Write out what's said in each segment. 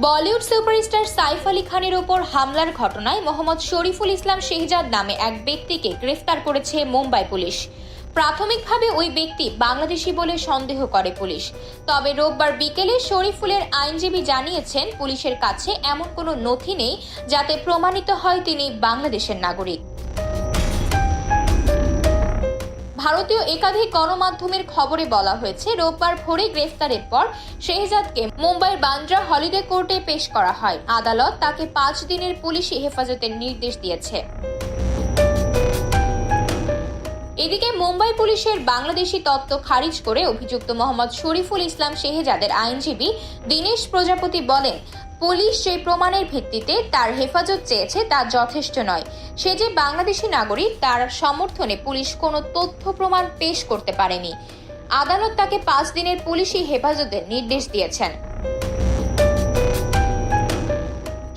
Bollywood superstar Saif Ali খানের ওপর হামলার ঘটনায় মোহাম্মদ শরীফুল ইসলাম শেহজাদ নামে এক ব্যক্তিকে গ্রেফতার করেছে মুম্বাই পুলিশ। প্রাথমিকভাবে ওই ব্যক্তি বাংলাদেশি বলে সন্দেহ করে পুলিশ। তবে রোববার বিকেলে শরীফুলের আইনজীবী জানিয়েছেন, পুলিশের কাছে এমন কোনো নথি নেই যাতে প্রমাণিত হয় তিনি বাংলাদেশের নাগরিক। ভারতীয় একাধিক গণমাধ্যমের খবরে বলা হয়েছে, রোববার ভোরে গ্রেফতারের পর শেহজাদকে মুম্বাইয়ের বান্দ্রা হলিডে কোর্টে পেশ করা হয়। আদালত তাকে 5 দিনের পুলিশি হেফাজতের নির্দেশ দিয়েছে। এদিকে মুম্বাই পুলিশের বাংলাদেশি তত্ত্ব খারিজ করে অভিযুক্ত মোহাম্মদ শরীফুল ইসলাম শেহজাদের আইনজীবী দীনেশ প্রজাপতি বলেন, পুলিশ যে প্রমাণের ভিত্তিতে তার হেফাজত চেয়েছে তা যথেষ্ট নয়। সে যে বাংলাদেশি নাগরিক তার সমর্থনে পুলিশ কোনো তথ্য প্রমাণ পেশ করতে পারেনি। আদালত তাকে 5 দিনের পুলিশি হেফাজতের নির্দেশ দিয়েছেন।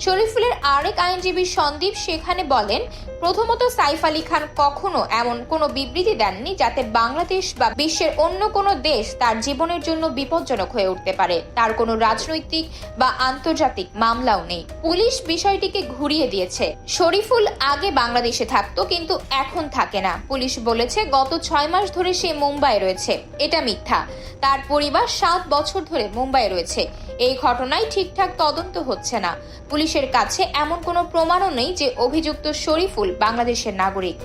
শরীফুলের আরেক আইনজীবী সন্দীপ সেখানে বলেন, প্রথমত সাইফ আলী খান কখনো এমন কোনো বিবৃতি দেননি যাতে বাংলাদেশ বা বিশ্বের অন্য কোনো দেশ তার জীবনের জন্য বিপজ্জনক হয়ে উঠতে পারে। তার কোনো রাজনৈতিক বা আন্তর্জাতিক মামলাও নেই। পুলিশ বিষয়টিকে ঘুরিয়ে দিয়েছে। শরীফুল আগে বাংলাদেশে থাকতো, কিন্তু এখন থাকে না। পুলিশ বলেছে গত 6 মাস ধরে সে মুম্বাইয়ে রয়েছে। এটা মিথ্যা। তার পরিবার 7 বছর ধরে মুম্বাইয়ে রয়েছে। এই ঘটনায় ঠিকঠাক তদন্ত হচ্ছে না। পুলিশের কাছে এমন কোনো প্রমাণও নেই যে অভিযুক্ত শরীফুল বাংলাদেশের নাগরিক।